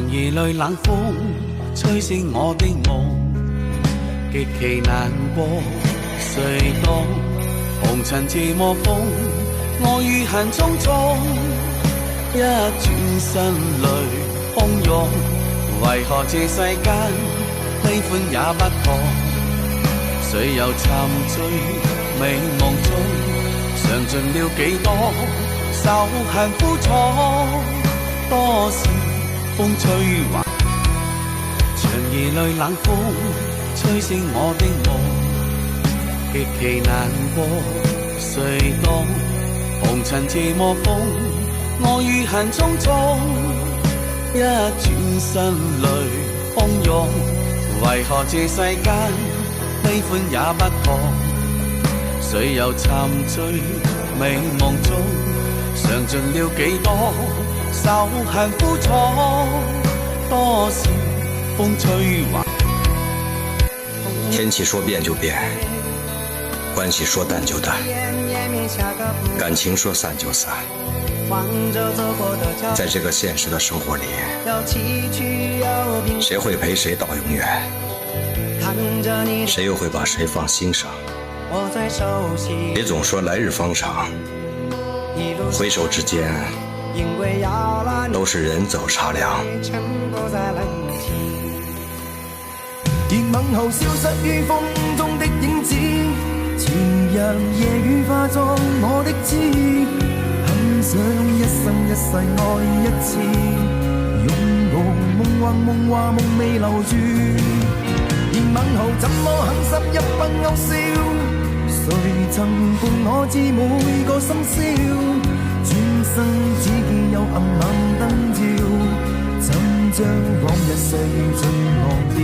兒淚冷風吹醒我的夢，極其難過。誰懂紅塵這麼瘋，我於恨中中，一轉身淚洶湧。為何這世間悲歡也不同？誰又沉醉美夢中，嘗盡了幾多仇恨苦楚，多少風吹橫，長兒淚冷風吹醒我的夢，極其難過。誰懂紅塵這麼瘋，我於恨中中，一轉身淚洶湧。為何這世間悲歡也不同？誰又沉醉美夢中，嘗盡了幾多仇恨苦楚，多少風吹橫。天氣說變就變，關係說淡就淡，感情說散就散。在這個現實的生活裡，誰會陪誰到永遠？誰又會把誰放心上？別總說來日方長，回首之間都是人走茶涼。而問候消失於風中的影子，前日夜雨化作我的痴，很想一生一世愛一次，擁抱夢幻夢話夢未留住。而問候怎麼肯濕一筆勾銷，誰曾伴我知每個深宵，轉身只見有暗暗燈照，怎將往日歲月盡忘掉。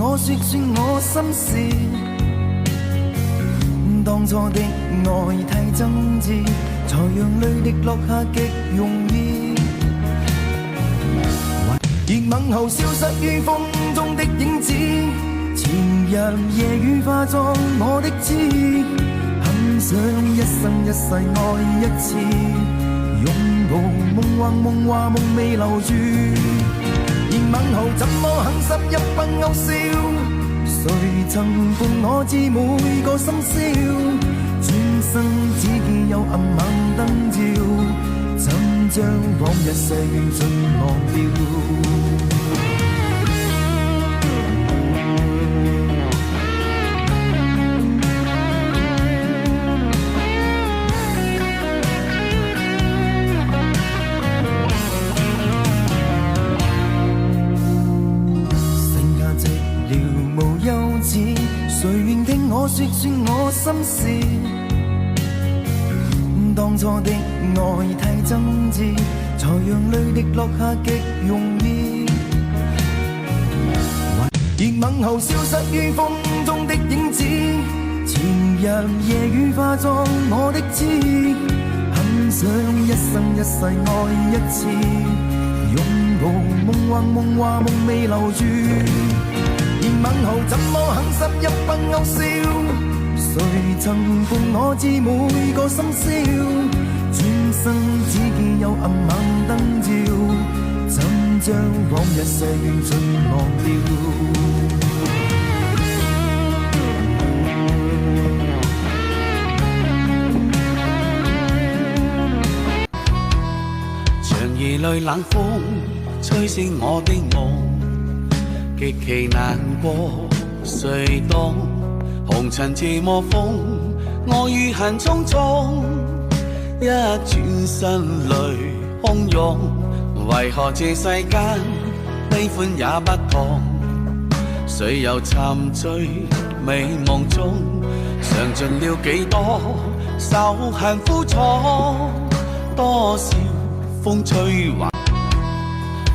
我說我心事，當初的愛太真摯，才讓淚滴落下極容易。而問候消失於風中的影子，前日夜雨化作我的痴，很想一生一世愛一次，擁抱夢幻夢話夢未留住。而問候怎麼肯濕一筆勾銷，誰曾伴我知每個深宵，轉身只見有暗暗燈照，怎將往日歲月盡忘掉。誰願聽我說我心事，當初的愛太真摯，才讓淚滴落下極容易。而問候消失於風中的影子，前日夜雨化作我的痴，很想一生一世愛一次，擁抱夢幻夢話夢未留住。而問候怎麼肯濕一筆勾銷，誰曾伴我知每個深宵，轉身只見有暗暗燈照，怎將往日歲月盡忘掉。長兒淚冷風吹醒我的夢，極其難過。誰懂紅塵這麼瘋，我於恨中中，一轉身淚洶湧。為何這世間悲歡也不同？誰又沉醉美夢中，嘗盡了幾多仇恨苦楚，多少風吹橫。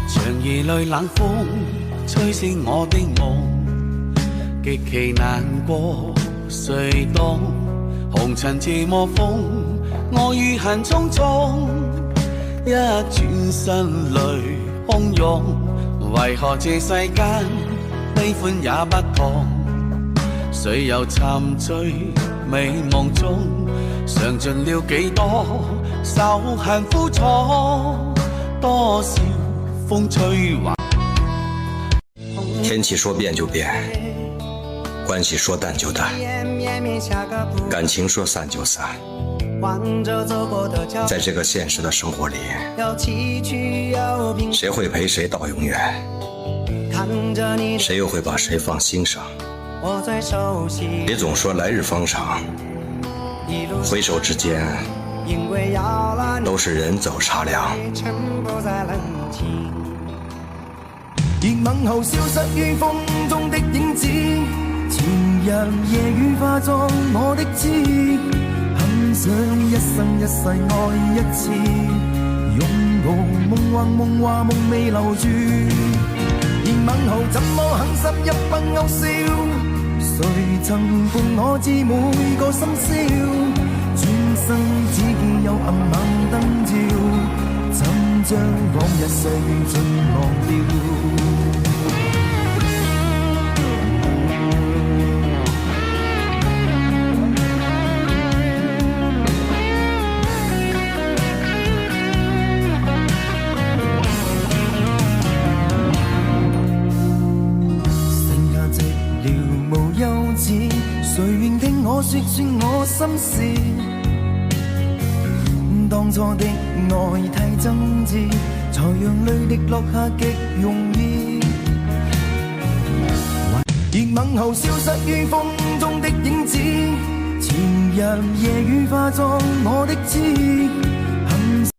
長兒淚冷風吹醒我的夢，極其難過。誰懂紅紅塵這麼瘋，我於恨中中，一轉身淚洶湧。為何這世間悲歡也不同？誰又沉醉美夢中，嘗盡了幾多仇恨苦楚，多少風吹華。天氣說變就變，關係說淡就淡，感情說散就散。在這個現實的生活裡，誰會陪誰到永遠？誰又會把誰放心上？別總說來日方長，回首之間都是人走茶涼。而問候消失於風中的影子，前日夜雨化作我的痴，很想一生一世愛一次，擁抱夢幻夢話夢未留住。而問候怎麼狠心一筆勾銷，誰曾伴我知每個深宵，轉身只見有暗冷燈照，怎將往日歲月盡忘掉。誰願聽我說穿我心事？當初的愛太真摯，才讓淚滴落下極容易。而問候消失於風中的影子，前日夜雨化作我的痴。